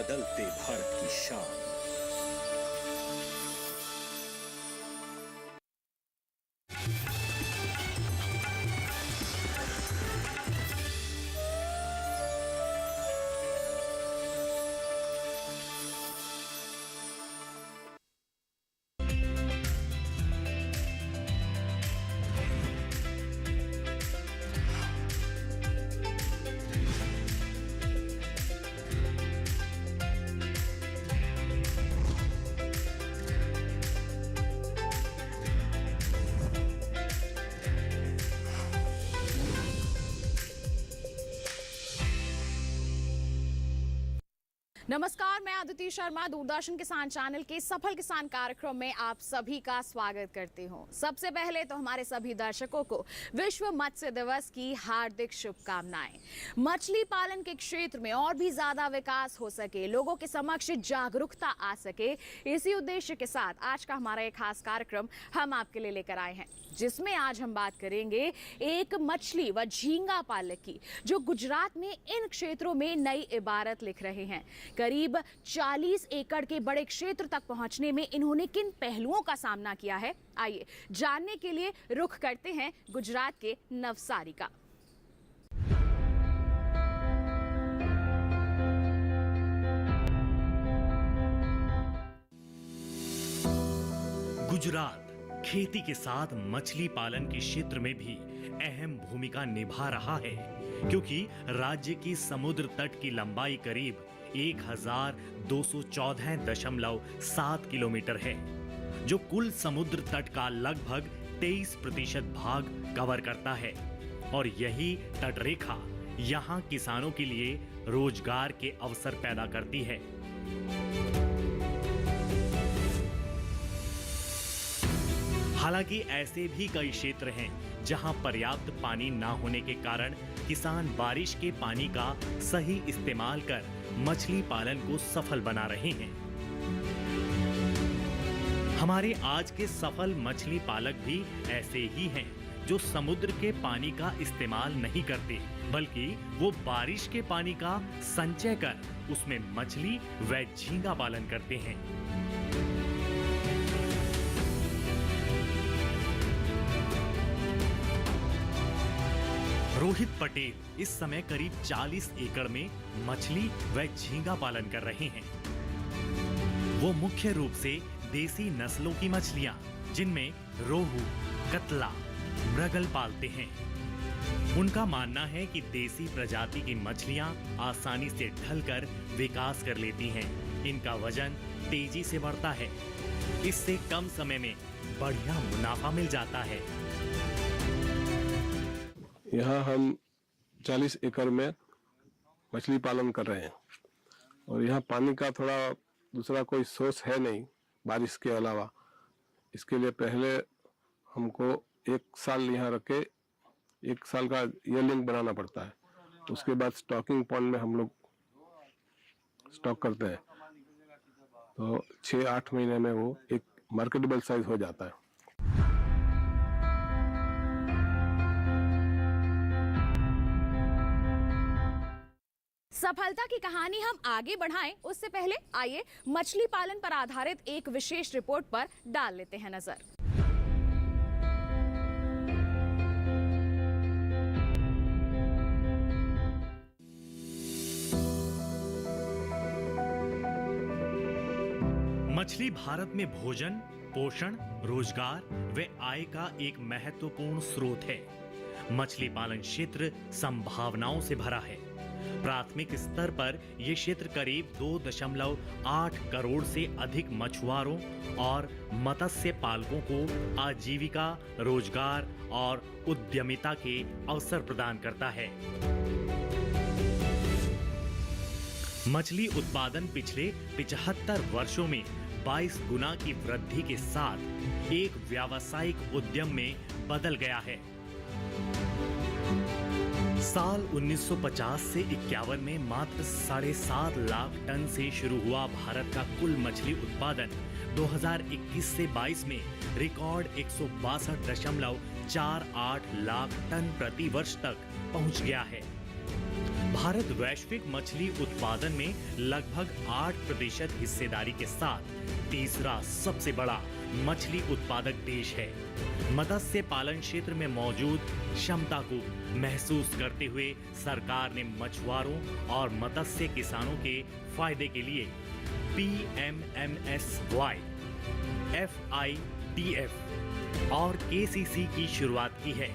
बदलते भारत की शान। नमस्कार, मैं अदिति शर्मा दूरदर्शन किसान चैनल के सफल किसान कार्यक्रम में आप सभी का स्वागत करती हूं। सबसे पहले तो हमारे सभी दर्शकों को विश्व मत्स्य दिवस की हार्दिक शुभकामनाएं। मछली पालन के क्षेत्र में और भी ज्यादा विकास हो सके, लोगों के समक्ष जागरूकता आ सके, इसी उद्देश्य के साथ आज का हमारा एक खास कार्यक्रम हम आपके लिए लेकर आए हैं, जिसमें आज हम बात करेंगे एक मछली व झींगा पालक की, जो गुजरात में इन क्षेत्रों में नई इबारत लिख रहे हैं। करीब 40 एकड़ के बड़े क्षेत्र तक पहुंचने में इन्होंने किन पहलुओं का सामना किया है, आइए जानने के लिए रुख करते हैं गुजरात के नवसारी का। गुजरात खेती के साथ मछली पालन के क्षेत्र में भी अहम भूमिका निभा रहा है, क्योंकि राज्य की समुद्र तट की लंबाई करीब 1214.7 किलोमीटर है, जो कुल समुद्र तट का लगभग 23% भाग कवर करता है। और यही तटरेखा यहाँ किसानों के लिए रोजगार के अवसर पैदा करती है। हालांकि ऐसे भी कई क्षेत्र हैं जहां पर्याप्त पानी न होने के कारण किसान बारिश के पानी का सही इस्तेमाल कर मछली पालन को सफल बना रहे हैं। हमारे आज के सफल मछली पालक भी ऐसे ही हैं, जो समुद्र के पानी का इस्तेमाल नहीं करते, बल्कि वो बारिश के पानी का संचय कर उसमें मछली व झींगा पालन करते हैं। रोहित पटेल इस समय करीब 40 एकड़ में मछली व झींगा पालन कर रहे हैं। वो मुख्य रूप से देसी नस्लों की मछलियां, जिनमें रोहू, कतला, मृगल पालते हैं। उनका मानना है कि देसी प्रजाति की मछलियां आसानी से ढलकर विकास कर लेती हैं। इनका वजन तेजी से बढ़ता है। इससे कम समय में बढ़िया मुनाफा मिल जाता है। यहाँ हम 40 एकड़ में मछली पालन कर रहे हैं और यहाँ पानी का थोड़ा दूसरा कोई सोर्स है नहीं बारिश के अलावा। इसके लिए पहले हमको 1 साल यहाँ रख के 1 साल का ईयरलिंग बनाना पड़ता है। उसके बाद स्टॉकिंग पॉन्ड में हम लोग स्टॉक करते हैं, तो 6-8 महीने में वो एक मार्केटेबल साइज हो जाता है। सफलता की कहानी हम आगे बढ़ाएं, उससे पहले आइए मछली पालन पर आधारित एक विशेष रिपोर्ट पर डाल लेते हैं नजर। मछली भारत में भोजन, पोषण, रोजगार व आय का एक महत्वपूर्ण स्रोत है। मछली पालन क्षेत्र संभावनाओं से भरा है। प्राथमिक स्तर पर यह क्षेत्र करीब 2.8 करोड़ से अधिक मछुआरों और मत्स्य पालकों को आजीविका, रोजगार और उद्यमिता के अवसर प्रदान करता है। मछली उत्पादन पिछले 75 वर्षों में 22 गुना की वृद्धि के साथ एक व्यावसायिक उद्यम में बदल गया है। साल 1950 से 51 में मात्र 7.5 लाख टन से शुरू हुआ भारत का कुल मछली उत्पादन 2021 से 22 में रिकॉर्ड 162.48 लाख टन प्रति वर्ष तक पहुंच गया है। भारत वैश्विक मछली उत्पादन में लगभग 8% हिस्सेदारी के साथ तीसरा सबसे बड़ा मछली उत्पादक देश है। मत्स्य पालन क्षेत्र में मौजूद क्षमता को महसूस करते हुए सरकार ने मछुआरों और मत्स्य किसानों के फायदे के लिए PMMSY, FITF और KCC की शुरुआत की है।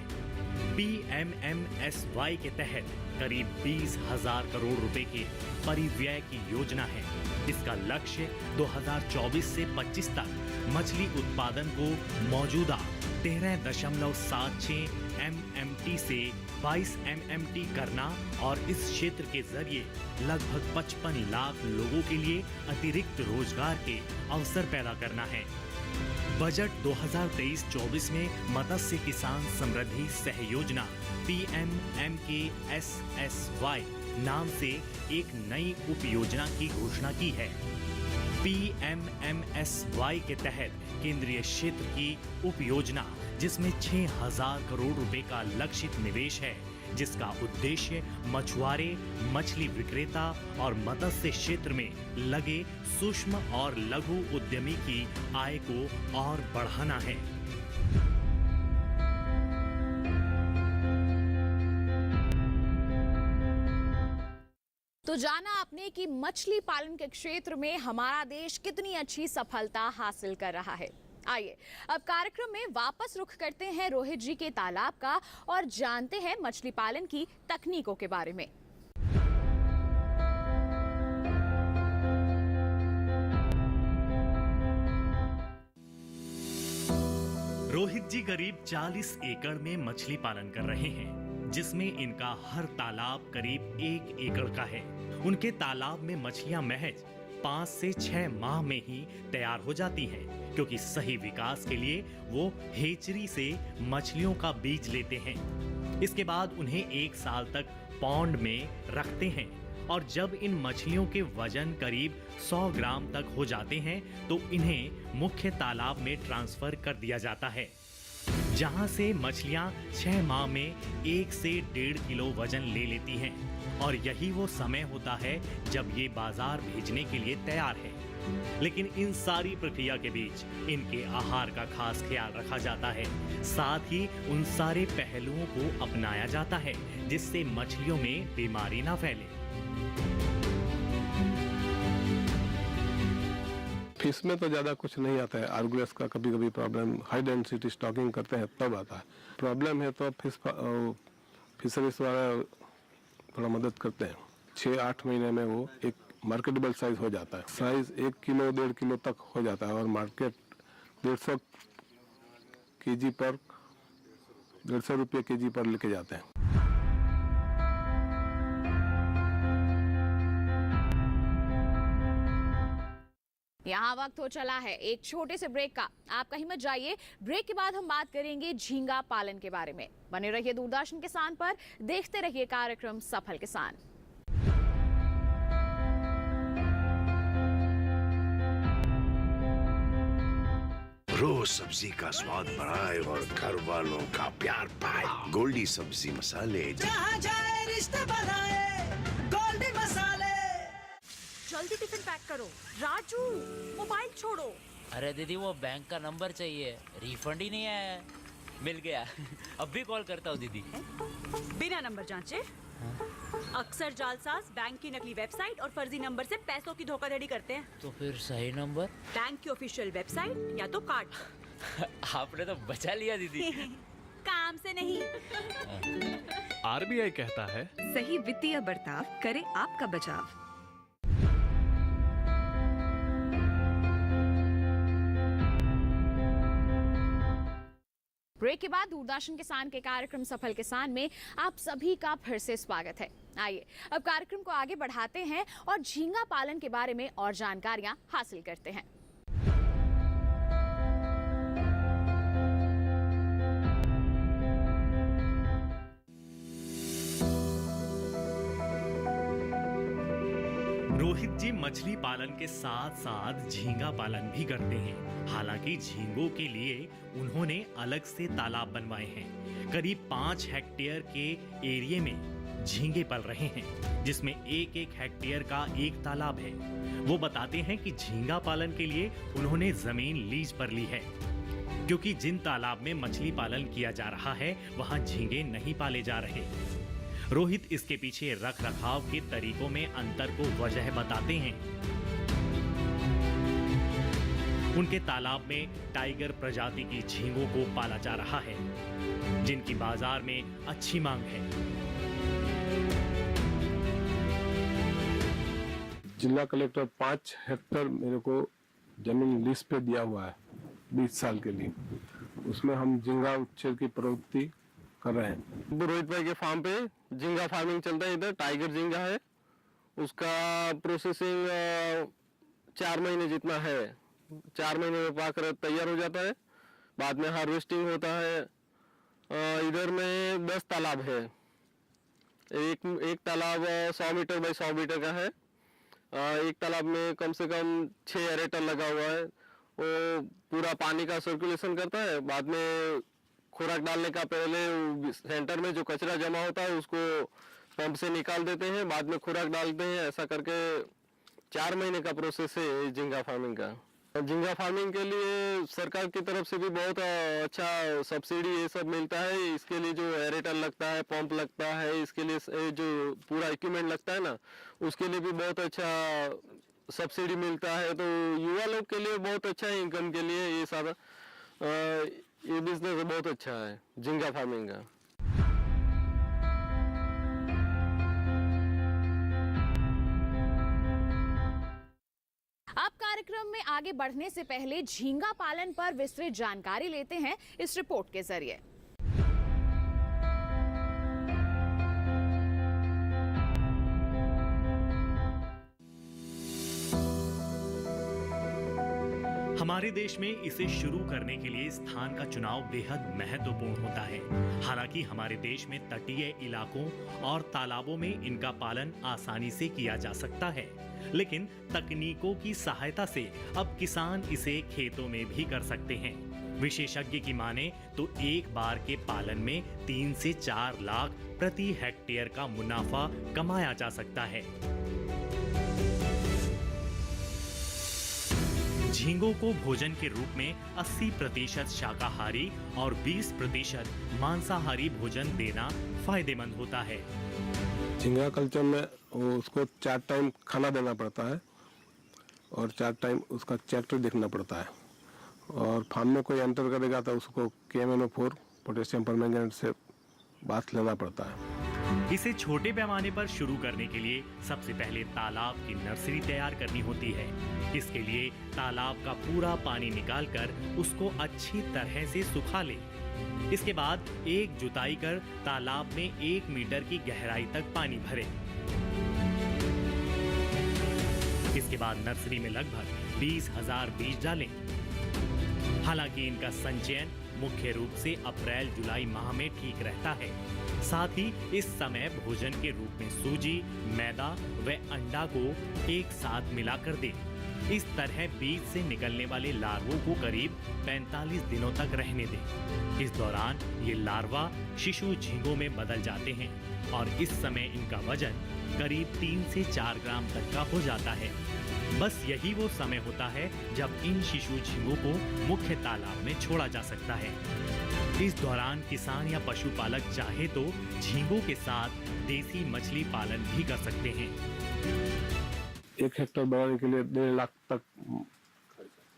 PMMSY के तहत करीब 20,000 करोड़ रुपए के परिव्यय की योजना है। इसका लक्ष्य 2024 से 25 तक मछली उत्पादन को मौजूदा 13.76 MMT से 22 MMT करना और इस क्षेत्र के जरिए लगभग 55 लाख लोगों के लिए अतिरिक्त रोजगार के अवसर पैदा करना है। बजट 2023-24 में मत्स्य किसान समृद्धि सह योजना PMMKSSY नाम से एक नई उप योजना की घोषणा की है। PMMSY के तहत केंद्रीय क्षेत्र की उप योजना जिसमें 6,000 करोड़ रुपए का लक्षित निवेश है, जिसका उद्देश्य मछुआरे, मछली विक्रेता और मत्स्य क्षेत्र में लगे सूक्ष्म और लघु उद्यमी की आय को और बढ़ाना है। तो जाना आपने कि मछली पालन के क्षेत्र में हमारा देश कितनी अच्छी सफलता हासिल कर रहा है। आइए अब कार्यक्रम में वापस रुख करते हैं रोहित जी के तालाब का और जानते हैं मछली पालन की तकनीकों के बारे में। रोहित जी करीब 40 एकड़ में मछली पालन कर रहे हैं, जिसमें इनका हर तालाब करीब 1 एकड़ का है। उनके तालाब में मछलियां महज 5 से 6 माह में ही तैयार हो जाती हैं, क्योंकि सही विकास के लिए वो हेचरी से मछलियों का बीज लेते हैं। इसके बाद उन्हें 1 साल तक पॉन्ड में रखते हैं और जब इन मछलियों के वजन करीब 100 ग्राम तक हो जाते हैं तो इन्हें मुख्य तालाब में ट्रांसफर कर दिया जाता है, जहां से मछलियां 6 माह में 1 से 1.5 किलो वजन ले लेती हैं और यही वो समय होता है जब ये बाजार भेजने के लिए तैयार है। लेकिन इन सारी प्रक्रिया के बीच इनके आहार का खास ख्याल रखा जाता है, साथ ही उन सारे पहलुओं को अपनाया जाता है जिससे मछलियों में बीमारी ना फैले। फिश में तो ज़्यादा कुछ नहीं आता है। आर्गुलेस का कभी कभी प्रॉब्लम, हाई डेंसिटी स्टॉकिंग करते हैं तब आता है। प्रॉब्लम है तो फिशरीज वाला थोड़ा मदद करते हैं। 6-8 महीने में वो एक मार्केटेबल साइज हो जाता है। साइज 1 किलो 1.5 किलो तक हो जाता है और मार्केट 150 केजी पर 150 रुपये केजी पर लेके जाते हैं। यहाँ वक्त हो चला है एक छोटे से ब्रेक का। आप कहीं मत जाइए, ब्रेक के बाद हम बात करेंगे झींगा पालन के बारे में। बने रहिए दूरदर्शन किसान पर, देखते रहिए कार्यक्रम सफल किसान। रोज सब्जी का स्वाद बढ़ाए और घर वालों का प्यार पाए। गोल्डी सब्जी मसाले, जहाँ जाए रिश्ते बनाए, गोल्डी मसाले। जल्दी टिफिन पैक करो। राजू, मोबाइल छोड़ो। अरे दीदी वो बैंक का नंबर चाहिए, रिफंड ही नहीं आया है। मिल गया। अब भी कॉल करता हूँ दीदी। बिना नंबर जांचे अक्सर जालसाज बैंक की नकली वेबसाइट और फर्जी नंबर से पैसों की धोखाधड़ी करते हैं। तो फिर सही नंबर? बैंक की ऑफिशियल वेबसाइट या तो कार्ड। आपने तो बचा लिया दीदी। काम से नहीं। RBI कहता है, सही वित्तीय बर्ताव करे आपका बचाव। ब्रेक के बाद दूरदर्शन किसान के कार्यक्रम सफल किसान में आप सभी का फिर से स्वागत है। आइए अब कार्यक्रम को आगे बढ़ाते हैं और झींगा पालन के बारे में और जानकारियां हासिल करते हैं। रोहित जी मछली पालन के साथ साथ झींगा पालन भी करते हैं। हालांकि झींगों के लिए उन्होंने अलग से तालाब बनवाए हैं। करीब 5 हेक्टेयर के एरिया में झींगे पल रहे हैं, जिसमें एक एक हेक्टेयर का एक तालाब है। वो बताते हैं कि झींगा पालन के लिए उन्होंने जमीन लीज पर ली है, क्योंकि जिन तालाब में मछली पालन किया जा रहा है वहां झींगे नहीं पाले जा रहे। रोहित इसके पीछे रख रखाव के तरीकों में अंतर को वजह बताते हैं। उनके तालाब में टाइगर प्रजाति की झींगों को पाला जा रहा है, जिनकी बाजार में अच्छी मांग है। जिला कलेक्टर 5 हेक्टेयर मेरे को जमीन लीज पे दिया हुआ है 20 साल के लिए। उसमें हम झींगा उच्छेद की प्रवृत्ति कर रहे हैं। रोहित भाई के फार्म पे झींगा फार्मिंग चलता है। इधर टाइगर झींगा है, उसका प्रोसेसिंग 4 महीने जितना है, 4 महीने में पाकर तैयार हो जाता है। बाद में हार्वेस्टिंग होता है। इधर में 10 तालाब है। एक तालाब 100 मीटर बाई 100 मीटर का है। एक तालाब में कम से कम 6 एरेटर लगा हुआ है। वो पूरा पानी का सर्कुलेशन करता है। बाद में खुराक डालने का पहले सेंटर में जो कचरा जमा होता है उसको पंप से निकाल देते हैं, बाद में खुराक डालते हैं। ऐसा करके 4 महीने का प्रोसेस है झींगा फार्मिंग का। झींगा फार्मिंग के लिए सरकार की तरफ से भी बहुत अच्छा सब्सिडी ये सब मिलता है। इसके लिए जो एरेटर लगता है, पंप लगता है, इसके लिए जो पूरा इक्विपमेंट लगता है ना, उसके लिए भी बहुत अच्छा सब्सिडी मिलता है। तो युवा लोग के लिए बहुत अच्छा है, इनकम के लिए ये सारा ये बिजनेस बहुत अच्छा है झींगा फार्मिंग का। अब कार्यक्रम में आगे बढ़ने से पहले झींगा पालन पर विस्तृत जानकारी लेते हैं इस रिपोर्ट के जरिए। हमारे देश में इसे शुरू करने के लिए स्थान का चुनाव बेहद महत्वपूर्ण होता है। हालांकि हमारे देश में तटीय इलाकों और तालाबों में इनका पालन आसानी से किया जा सकता है, लेकिन तकनीकों की सहायता से अब किसान इसे खेतों में भी कर सकते हैं। विशेषज्ञ की माने तो एक बार के पालन में 3 से 4 लाख प्रति हेक्टेयर का मुनाफा कमाया जा सकता है। झींगों को भोजन के रूप में 80% शाकाहारी और 20% मांसाहारी भोजन देना फायदेमंद होता है। झींगा कल्चर में उसको 4 टाइम खाना देना पड़ता है और 4 टाइम उसका चैप्टर देखना पड़ता है। और फार्म में कोई एंटर करेगा तो उसको KMNO4 पोटेशियम परमैंगनेट से बाथ लेना पड़ता है। इसे छोटे पैमाने पर शुरू करने के लिए सबसे पहले तालाब की नर्सरी तैयार करनी होती है। इसके लिए तालाब का पूरा पानी निकालकर उसको अच्छी तरह से सुखा ले। इसके बाद एक जुताई कर तालाब में 1 मीटर की गहराई तक पानी भरे। इसके बाद नर्सरी में लगभग 20,000 बीज डालें। हालांकि इनका संचयन मुख्य रूप से अप्रैल जुलाई माह में ठीक रहता है। साथ ही इस समय भोजन के रूप में सूजी, मैदा व अंडा को एक साथ मिलाकर दें। इस तरह बीज से निकलने वाले लार्वों को करीब 45 दिनों तक रहने दें। इस दौरान ये लार्वा शिशु झींगों में बदल जाते हैं और इस समय इनका वजन करीब 3 से 4 ग्राम तक का हो जाता है। बस यही वो समय होता है जब इन शिशु झींगों को मुख्य तालाब में छोड़ा जा सकता है। इस दौरान किसान या पशुपालक चाहे तो झींगों के साथ देसी मछली पालन भी कर सकते हैं। 1 हेक्टेयर बनाने के लिए 1.5 लाख तक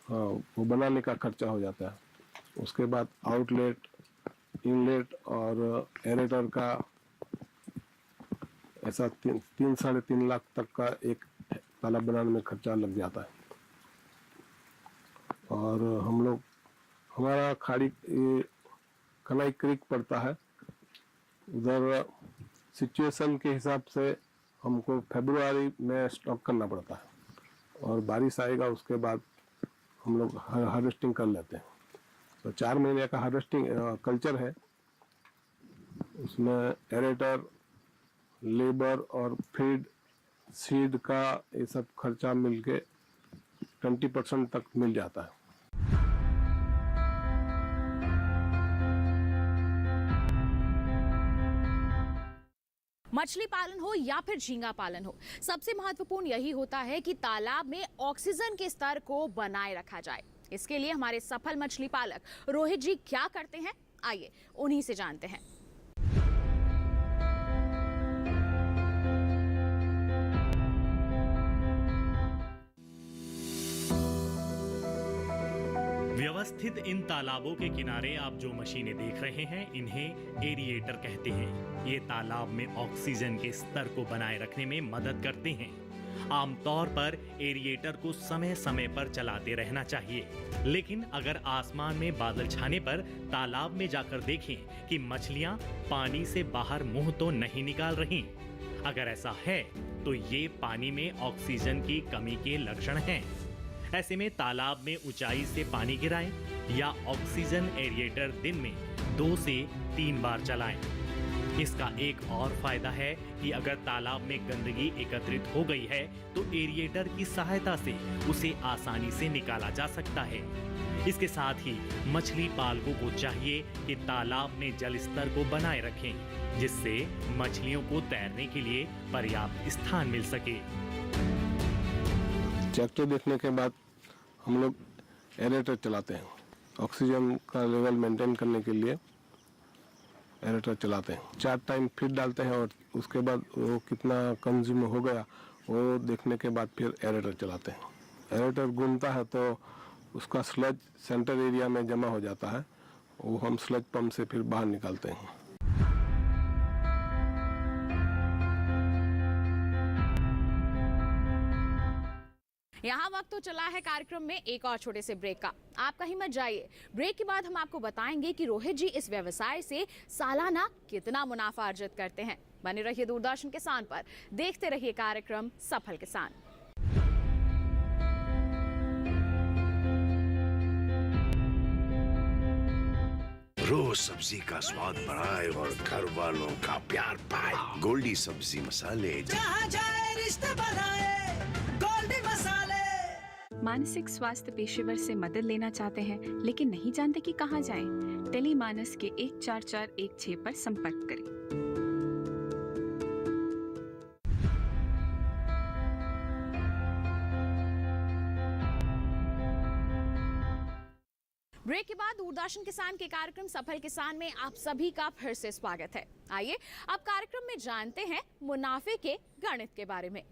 वो बनाने का खर्चा हो जाता है। उसके बाद आउटलेट, इनलेट और एरेटर का ऐसा 3-3.5 लाख तक का एक तालाब बनाने में खर्चा लग जाता है। और हम लोग हमारा खाड़ी कनाई क्रीक पड़ता है, उधर सिचुएशन के हिसाब से हमको फरवरी में स्टॉक करना पड़ता है और बारिश आएगा उसके बाद हम लोग हार्वेस्टिंग कर लेते हैं। तो 4 महीने का हार्वेस्टिंग कल्चर है। उसमें एरेटर, लेबर और फीड, सीड का ये सब खर्चा मिलके 20% तक मिल जाता है। मछली पालन हो या फिर झींगा पालन हो, सबसे महत्वपूर्ण यही होता है कि तालाब में ऑक्सीजन के स्तर को बनाए रखा जाए। इसके लिए हमारे सफल मछली पालक रोहित जी क्या करते हैं, आइए उन्हीं से जानते हैं। व्यवस्थित इन तालाबों के किनारे आप जो मशीनें देख रहे हैं, इन्हें एरिएटर कहते हैं। ये तालाब में ऑक्सीजन के स्तर को बनाए रखने में मदद करते हैं। आमतौर पर एरिएटर को समय समय पर चलाते रहना चाहिए, लेकिन अगर आसमान में बादल छाने पर तालाब में जाकर देखें कि मछलियां पानी से बाहर मुंह तो नहीं निकाल रही। अगर ऐसा है तो ये पानी में ऑक्सीजन की कमी के लक्षण हैं। ऐसे में तालाब में ऊंचाई से पानी गिराएं या ऑक्सीजन एरिएटर दिन में 2 से 3 बार चलाएं। इसका एक और फायदा है कि अगर तालाब में गंदगी एकत्रित हो गई है तो एरिएटर की सहायता से उसे आसानी से निकाला जा सकता है। इसके साथ ही मछली पालकों को चाहिए कि तालाब में जल स्तर को बनाए रखें, जिससे मछलियों को तैरने के लिए पर्याप्त स्थान मिल सके। ट्रैक्टर देखने के बाद हम लोग एरेटर चलाते हैं। ऑक्सीजन का लेवल मेंटेन करने के लिए एरेटर चलाते हैं। 4 टाइम फीड डालते हैं और उसके बाद वो कितना कंज्यूम हो गया वो देखने के बाद फिर एरेटर चलाते हैं। एरेटर घूमता है तो उसका स्लज सेंटर एरिया में जमा हो जाता है, वो हम स्लज पंप से फिर बाहर निकालते हैं। यहाँ वक्त तो चला है कार्यक्रम में एक और छोटे से ब्रेक का। आप कहीं मत जाइए। ब्रेक के बाद हम आपको बताएंगे कि रोहित जी इस व्यवसाय से सालाना कितना मुनाफा अर्जित करते हैं। बने रहिए दूरदर्शन किसान पर, देखते रहिए कार्यक्रम सफल किसान। रोज सब्जी का स्वाद बढ़ाए और घर वालों का प्यार पाए। गोल्डी सब्जी मसाले, जहाँ जाए रिश्ते बनाए गोल्डी मसाले। मानसिक स्वास्थ्य पेशेवर से मदद लेना चाहते हैं लेकिन नहीं जानते कि कहां जाएं? टेलीमानस के 14416 पर संपर्क करें। ब्रेक के बाद दूरदर्शन किसान के कार्यक्रम सफल किसान में आप सभी का फिर से स्वागत है। आइए अब कार्यक्रम में जानते हैं मुनाफे के गणित के बारे में।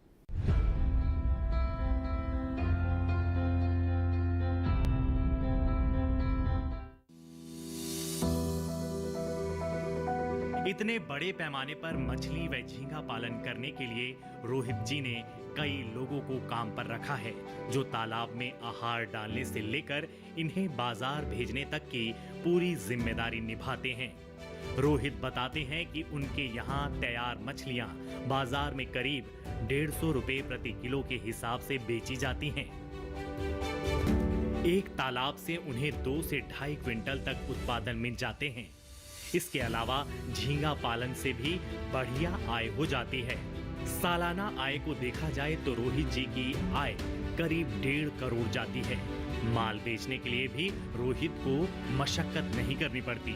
इतने बड़े पैमाने पर मछली व झींगा पालन करने के लिए रोहित जी ने कई लोगों को काम पर रखा है, जो तालाब में आहार डालने से लेकर इन्हें बाजार भेजने तक की पूरी जिम्मेदारी निभाते हैं। रोहित बताते हैं कि उनके यहाँ तैयार मछलियाँ बाजार में करीब 150 रुपए प्रति किलो के हिसाब से बेची जाती हैं। एक तालाब से उन्हें 2 से 2.5 क्विंटल तक उत्पादन मिल जाते हैं। इसके अलावा झींगा पालन से भी बढ़िया आय हो जाती है। सालाना आय को देखा जाए तो रोहित जी की आय करीब 1.5 करोड़ जाती है। माल बेचने के लिए भी रोहित को मशक्कत नहीं करनी पड़ती।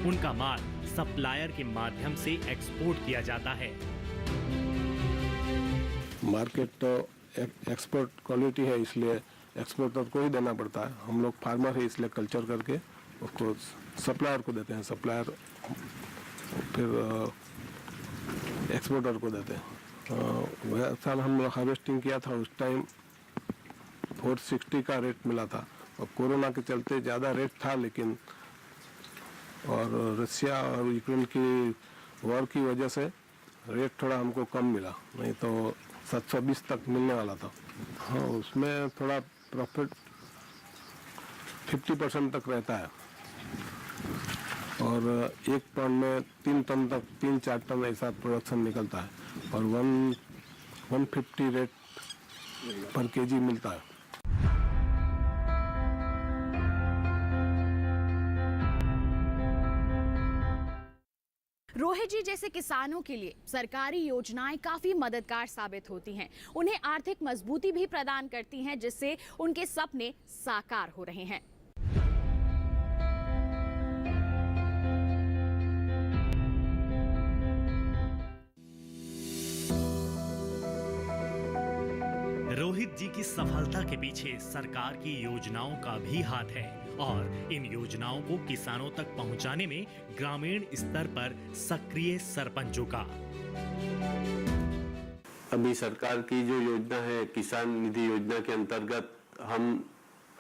उनका माल सप्लायर के माध्यम से एक्सपोर्ट किया जाता है। मार्केट तो एक्सपोर्ट क्वालिटी है, इसलिए एक्सपोर्टर को ही देना पड़ता है। हम लोग फार्मर है, इसलिए कल्चर करके उसको सप्लायर को देते हैं, सप्लायर फिर एक्सपोर्टर को देते हैं। वह साल हम लोग हार्वेस्टिंग किया था, उस टाइम 460 का रेट मिला था और कोरोना के चलते ज़्यादा रेट था, लेकिन और रसिया और यूक्रेन की वॉर की वजह से रेट थोड़ा हमको कम मिला, नहीं तो 720 तक मिलने वाला था। हाँ, उसमें थोड़ा प्रॉफिट 50% तक रहता है और एक टन में 3 टन तक 3-4 टन ऐसा प्रोडक्शन निकलता है और 150 रेट पर केजी मिलता है। रोहित जी जैसे किसानों के लिए सरकारी योजनाएं काफी मददगार साबित होती हैं। उन्हें आर्थिक मजबूती भी प्रदान करती हैं, जिससे उनके सपने साकार हो रहे हैं। अमित जी की सफलता के पीछे सरकार की योजनाओं का भी हाथ है और इन योजनाओं को किसानों तक पहुंचाने में ग्रामीण स्तर पर सक्रिय सरपंचों का। अभी सरकार की जो योजना है किसान निधि योजना के अंतर्गत हम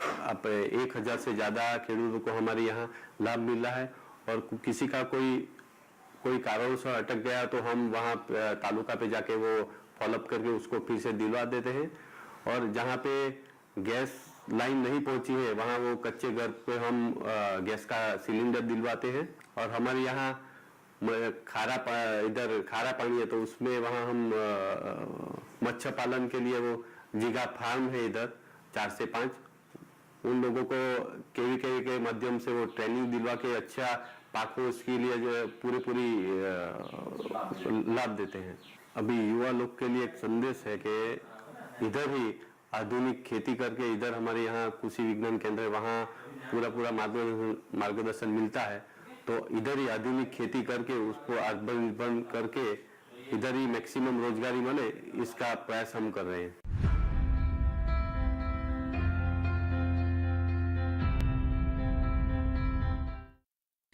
अब 1000 से ज़्यादा खेडूतों को हमारे यहाँ लाभ मिल रहा है और किसी का कोई कारण से अटक गया तो हम वहाँ तालुका पे जाके वो फॉलोअप करके उसको फिर से दिलवा देते हैं। और जहाँ पे गैस लाइन नहीं पहुँची है वहाँ वो कच्चे घर पे हम गैस का सिलेंडर दिलवाते हैं। और हमारे यहाँ इधर खारा पानी है तो उसमें वहाँ हम मत्स्य पालन के लिए वो जीगा फार्म है इधर 4 से 5 उन लोगों को केवीके के माध्यम से वो ट्रेनिंग दिलवा के अच्छा पाको उसके लिए जो पूरी लाभ देते हैं। अभी युवा लोग के लिए एक संदेश है कि इधर ही आधुनिक खेती करके इधर हमारे यहाँ कृषि विज्ञान केंद्र है वहाँ पूरा मार्गदर्शन मिलता है तो इधर ही आधुनिक खेती करके उसको आत्मनिर्भर करके इधर ही मैक्सिमम रोजगारी मिले इसका प्रयास हम कर रहे हैं।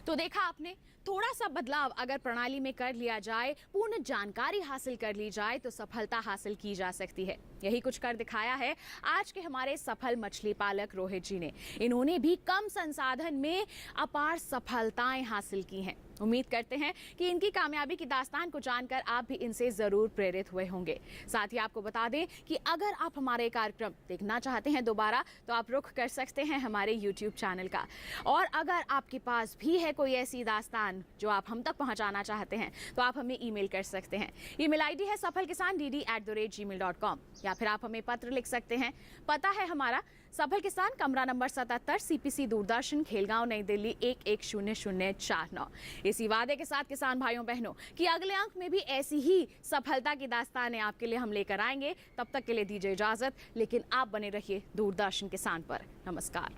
तो देखा आपने, थोड़ा सा बदलाव अगर प्रणाली में कर लिया जाए, पूर्ण जानकारी हासिल कर ली जाए तो सफलता हासिल की जा सकती है। यही कुछ कर दिखाया है आज के हमारे सफल मछली पालक रोहित जी ने। इन्होंने भी कम संसाधन में अपार सफलताएं हासिल की हैं। उम्मीद करते हैं कि इनकी कामयाबी की दास्तान को जानकर आप भी इनसे जरूर प्रेरित हुए होंगे। साथ ही आपको बता दें कि अगर आप हमारे कार्यक्रम देखना चाहते हैं दोबारा तो आप रुख कर सकते हैं हमारे YouTube चैनल का। और अगर आपके पास भी है कोई ऐसी दास्तान जो आप हम तक पहुंचाना चाहते हैं तो आप हमें ईमेल कर सकते हैं। ईमेल आईडी है safalkisandd@gmail.com या फिर आप हमें पत्र लिख सकते हैं। पता है हमारा सफल किसान, कमरा नंबर 77, CPC दूरदर्शन, खेलगांव, नई दिल्ली 110049। इसी वादे के साथ किसान भाइयों बहनों कि अगले अंक में भी ऐसी ही सफलता की दास्तानें आपके लिए हम लेकर आएंगे। तब तक के लिए दीजिए इजाजत, लेकिन आप बने रहिए दूरदर्शन किसान पर। नमस्कार।